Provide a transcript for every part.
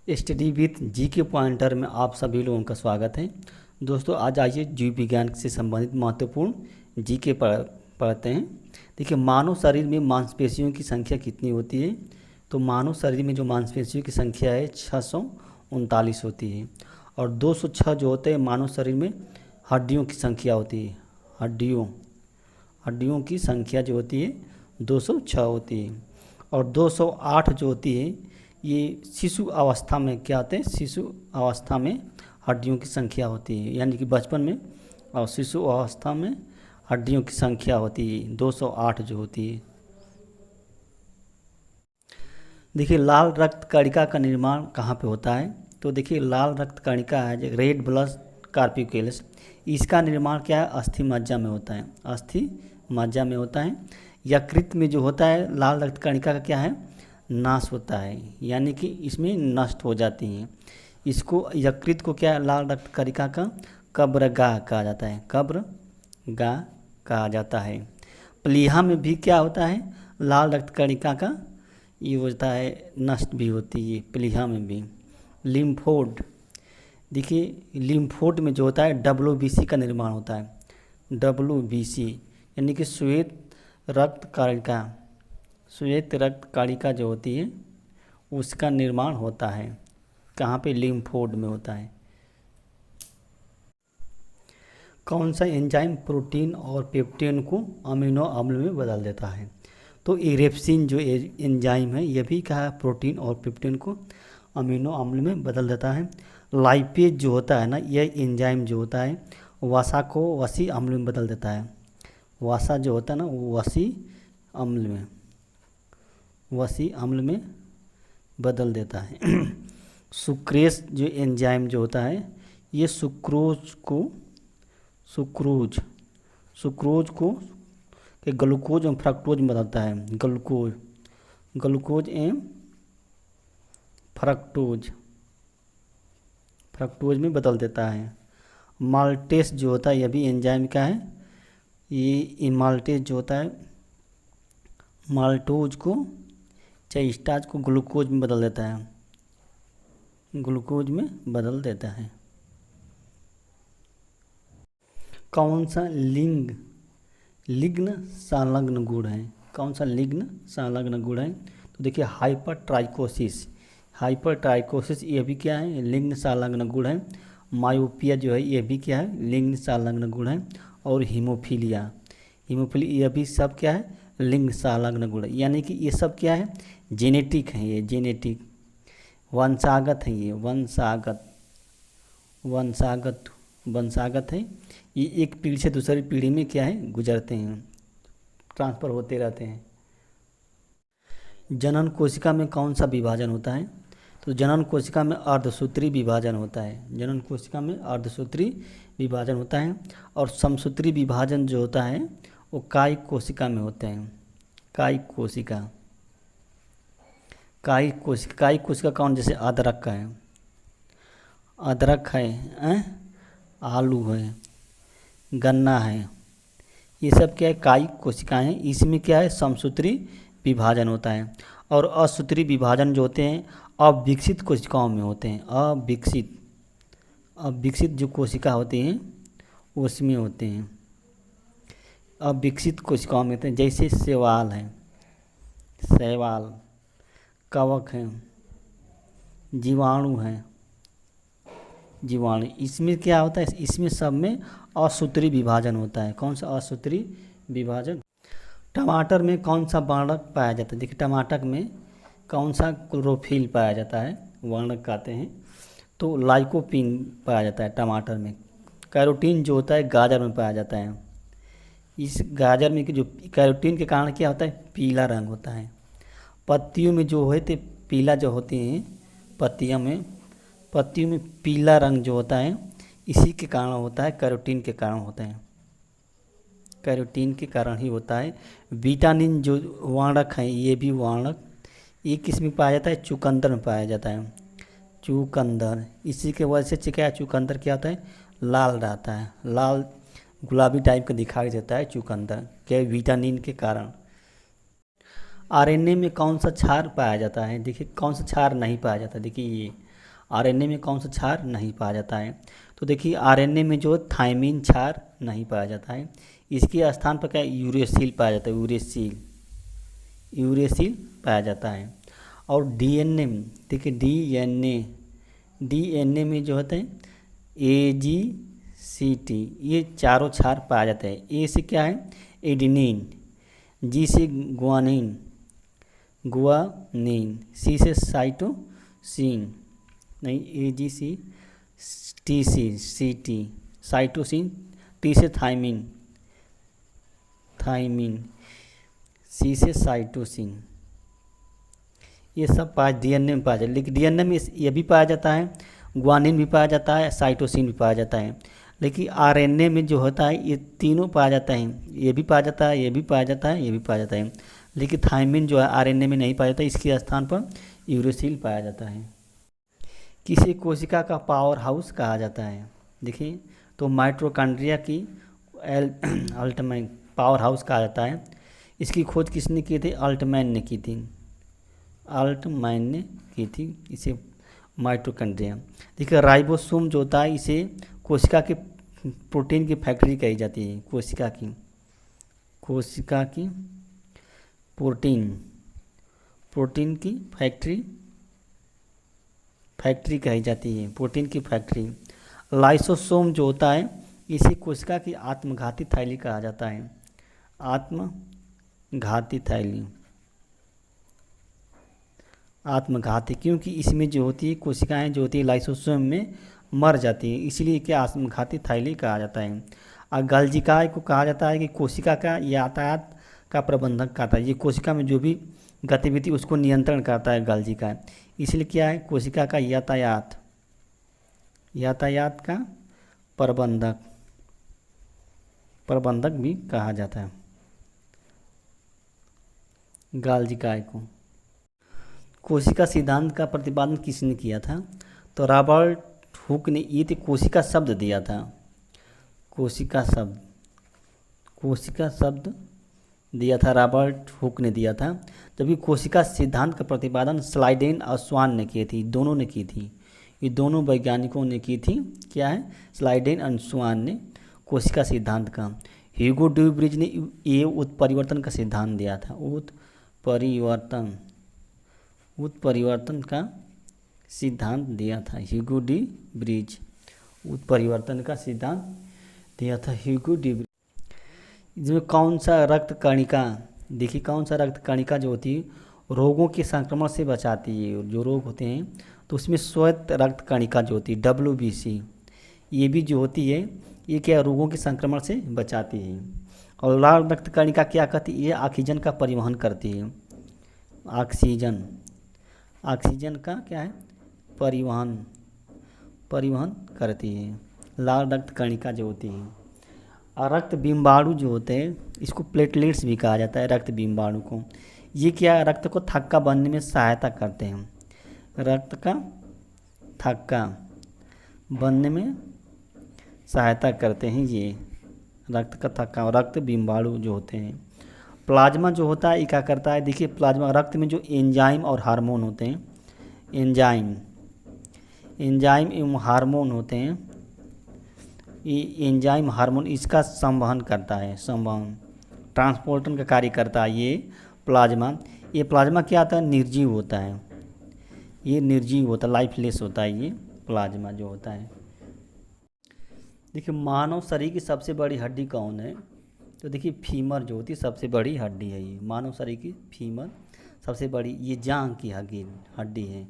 Study with जी के pointer में आप सभी लोगों का स्वागत है। दोस्तों आज आइए जीव विज्ञान से संबंधित महत्वपूर्ण जी के पढ़ते हैं। देखिए, मानव शरीर में मांसपेशियों की संख्या कितनी होती है? तो मानव शरीर में जो मांसपेशियों की संख्या है 639 होती है। और 206 जो होते हैं मानव शरीर में हड्डियों की संख्या होती है। हड्डियों की संख्या जो होती है 206 होती है। और 208 जो होती है ये शिशु अवस्था में क्या होते हैं, शिशु अवस्था में हड्डियों की संख्या होती है, यानी कि बचपन में और शिशु अवस्था में हड्डियों की संख्या होती है 208 जो होती है। देखिए, लाल रक्त कणिका का निर्माण कहाँ पे होता है? तो देखिए, लाल रक्त कणिका है जो रेड ब्लड कार्पिक्यूल्स, इसका निर्माण क्या है? अस्थि मज्जा में होता है। अस्थि मज्जा में होता है। यकृत में जो होता है लाल रक्त कणिका का क्या है? नाश होता है, यानी कि इसमें नष्ट हो जाती हैं। इसको यकृत को क्या लाल रक्त कणिका का कब्रगाह कहा जाता है। कब्रगाह कहा जाता है। प्लीहा में भी क्या होता है? लाल रक्त कणिका का ये होता है, नष्ट भी होती है प्लीहा में भी। लिम्फोड, देखिए लिम्फोड में जो होता है WBC का निर्माण होता है। WBC यानी कि श्वेत रक्त कणिका। श्वेत रक्त कणिका जो होती है उसका निर्माण होता है कहाँ पे? लिम्फोड में होता है। कौन सा एंजाइम प्रोटीन और पेप्टेन को अमीनो अम्ल में बदल देता है? तो इरेप्सिन जो एंजाइम है यह भी क्या है? प्रोटीन और पेप्टेन को अमीनो अम्ल में बदल देता है। लाइपेज जो होता है ना, यह एंजाइम जो होता है वसा को वसी अम्ल में बदल देता है। वसा जो होता है ना वो वसी अम्ल में बदल देता है। सुक्रेज जो एंजाइम जो होता है ये सुक्रोज को ग्लूकोज एवं फ्रक्टोज में बदलता है। ग्लूकोज एवं फ्रक्टोज में बदल देता है। माल्टेस जो होता है यह भी एंजाइम का है। ये माल्टेस जो होता है माल्टोज को चाहे स्टार्च को ग्लूकोज में बदल देता है। कौन सा लिग्न संलग्न गुण है? कौन सा लिग्न संलग्न गुण है? तो देखिए, हाइपरट्राइकोसिस ये भी क्या है? लिग्न संलग्न गुण है। मायोपिया जो है ये भी क्या है? लिग्न संलग्न गुण है। और हीमोफीलिया ये भी सब क्या है? लिंग संलग्न गुण, यानी कि ये सब क्या है? जेनेटिक है। ये जेनेटिक वंशागत है। ये वंशागत है। ये एक पीढ़ी से दूसरी पीढ़ी में क्या है? गुजरते हैं, ट्रांसफ़र होते रहते हैं। जनन कोशिका में कौन सा विभाजन होता है? तो जनन कोशिका में अर्धसूत्री विभाजन होता है। और समसूत्री विभाजन जो होता है वो कायिक कोशिका में होते हैं। कायिक कोशिका कौन? जैसे अदरक है, आलू है, गन्ना है, ये सब क्या है? कायिक कोशिकाएं हैं। इसमें क्या है? समसूत्री विभाजन होता है। और असूत्री विभाजन जो होते हैं अविकसित कोशिकाओं में होते हैं। अविकसित जो कोशिका होती हैं उसमें होते हैं। अविकसित कोशिकाओं में होते हैं, जैसे शैवाल, कवक है, जीवाणु है। इसमें क्या होता है? इसमें सब में असूत्री विभाजन होता है। कौन सा असूत्री विभाजन? टमाटर में कौन सा वर्णक पाया जाता है? देखिए, टमाटर में कौन सा क्लोरोफिल पाया जाता है? वर्णक कहते हैं। तो लाइकोपीन पाया जाता है टमाटर में। कैरोटीन जो होता है गाजर में पाया जाता है। इस गाजर में जो कैरोटीन के कारण क्या होता है? पीला रंग होता है। पत्तियों में जो होते पीला जो होते हैं, पत्तियों में पीला रंग जो होता है इसी के कारण होता है, कैरोटीन के कारण होता है। कैरोटीन के कारण ही होता है। विटामिन जो वर्णक है ये भी वर्णक ये किस में पाया जाता है? चुकंदर में पाया जाता है। चुकंदर, इसी के वजह से क्या चुकंदर क्या होता है? लाल रहता है, लाल गुलाबी टाइप का दिखाई देता है चुकंदर, क्या? विटामिन के कारण। आरएनए में कौन सा क्षार पाया जाता है? देखिए, कौन सा क्षार नहीं पाया जाता? देखिए, ये आरएनए में कौन सा क्षार नहीं पाया जाता है? तो देखिए आरएनए में जो थायमिन क्षार नहीं पाया जाता है। इसके स्थान पर क्या यूरेसिल पाया जाता है, यूरेसिल पाया जाता है। और डीएनए में देखिए डीएनए में जो होते हैं AGCT, ये चारों क्षार पाया जाता है। ए से क्या है एडिनिन, जी से गुआनिन, सी से साइटोसिन, नहीं AGCT साइटोसिन, टी से थायमिन, सी से साइटोसिन, ये सब डीएनए में पाया जाता है। लेकिन डीएनए में ये भी पाया जाता है, ग्वानिन भी पाया जाता है, साइटोसिन भी पाया जाता है। लेकिन आरएनए में जो होता है ये तीनों पाया जाता है, ये भी पाया जाता है, ये भी पाया जाता है, ये भी पाया जाता है। लेकिन थायमिन जो है आरएनए में नहीं पाया जाता, इसके स्थान पर यूरेसिल पाया जाता है। किसी कोशिका का पावर हाउस कहा जाता है? देखिए तो माइटोकॉन्ड्रिया की अल्टमैन पावर हाउस कहा जाता है। इसकी खोज किसने की थी? अल्टमैन ने की थी इसे माइटोकॉन्ड्रिया। देखिए राइबोसोम जो होता है इसे कोशिका के प्रोटीन की फैक्ट्री कही जाती है। कोशिका की प्रोटीन की फैक्ट्री कही जाती है, प्रोटीन की फैक्ट्री। लाइसोसोम जो होता है इसे कोशिका की आत्मघाती थैली कहा जाता है, आत्मघाती क्योंकि इसमें जो होती है कोशिकाएं जो होती है लाइसोसोम में मर जाती है, इसलिए क्या आत्मघाती थैली कहा जाता है। और गल्जिकाय को कहा जाता है कि कोशिका का यातायात का प्रबंधक करता है। ये कोशिका में जो भी गतिविधि उसको नियंत्रण करता है गल्जिकाय, इसलिए क्या है कोशिका का यातायात का प्रबंधक भी कहा जाता है गल्जिकाय को। कोशिका सिद्धांत का प्रतिपादन किसने किया था? तो रॉबर्ट हुक ने ये कोशिका शब्द दिया था, कोशिका शब्द दिया था, रॉबर्ट हुक ने दिया था। जबकि कोशिका सिद्धांत का प्रतिपादन स्लाइडेन और स्वान ने की थी, दोनों ने की थी, ये दोनों वैज्ञानिकों ने की थी। क्या है स्लाइडेन और स्वान ने कोशिका सिद्धांत का। ह्यूगो ड्यूब्रिज ने ये उत्परिवर्तन का सिद्धांत दिया था, उत्परिवर्तन का सिद्धांत दिया था ह्यूगो डी ब्रिज, उत्परिवर्तन का सिद्धांत दिया था ह्यूगो डी ब्रिज। इसमें कौन सा रक्त कणिका, देखिए कौन सा रक्त कणिका जो होती है रोगों के संक्रमण से बचाती है, जो रोग होते हैं तो उसमें श्वेत रक्त कणिका जो होती है WBC, ये भी जो होती है ये क्या रोगों के संक्रमण से बचाती है। और लाल रक्त कणिका क्या करती है? ये ऑक्सीजन का परिवहन करती है, ऑक्सीजन का क्या है परिवहन करती है लाल रक्त कणिका जो होती है। और रक्त बिम्बाणु जो होते हैं इसको प्लेटलेट्स भी कहा जाता है, रक्त बिम्बाणु को। ये क्या रक्त को थक्का बनने में सहायता करते हैं, रक्त का थक्का बनने में सहायता करते हैं ये रक्त का थक्का और रक्त बिम्बाणु जो होते हैं। प्लाज्मा जो होता है ये क्या करता है? देखिए प्लाज्मा रक्त में जो एंजाइम और हार्मोन होते हैं, एंजाइम एवं हार्मोन होते हैं, ये एंजाइम हार्मोन इसका संवहन करता है, ट्रांसपोर्टन का कार्य करता है ये प्लाज्मा। ये प्लाज्मा क्या होता है? निर्जीव होता है, ये निर्जीव होता है, लाइफलेस होता है ये प्लाज्मा जो होता है। देखिए मानव शरीर की सबसे बड़ी हड्डी कौन है? तो देखिए फीमर जो होती है सबसे बड़ी हड्डी है, ये मानव शरीर की फीमर सबसे बड़ी, ये जांघ की हड्डी है,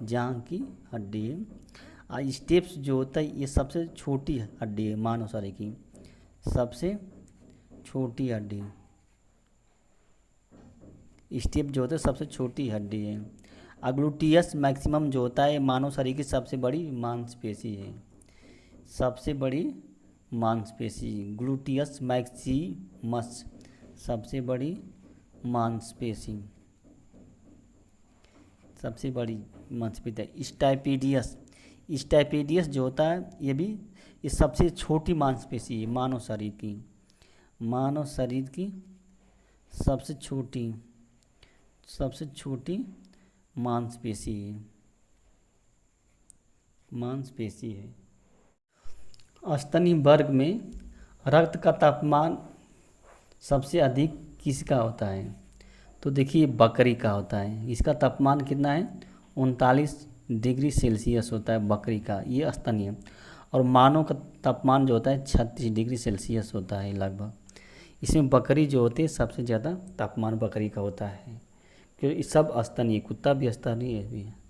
जांघ की हड्डी है। और स्टेप्स जो होता है ये सबसे छोटी हड्डी है, मानव शरीर की सबसे छोटी हड्डी, स्टेप जो होता है सबसे छोटी हड्डी है। ग्लूटियस मैक्सिमम जो होता है मानव शरीर की सबसे बड़ी मांसपेशी है, सबसे बड़ी मांसपेशी ग्लूटियस मैक्सिमस, सबसे बड़ी मांसपेशी, सबसे बड़ी मांसपेशी। स्टाइपेडियस जो होता है ये सबसे छोटी मांसपेशी है मानव शरीर की सबसे छोटी मांसपेशी है। मांसपेशी है। स्तनी वर्ग में रक्त का तापमान सबसे अधिक किसका होता है? तो देखिए बकरी का होता है। इसका तापमान कितना है? 39 डिग्री सेल्सियस होता है बकरी का, ये स्तनीय। और मानव का तापमान जो होता है 36 डिग्री सेल्सियस होता है लगभग। इसमें बकरी जो होती है सबसे ज़्यादा तापमान बकरी का होता है, क्योंकि सब स्तनीय, कुत्ता भी स्तनीय भी है।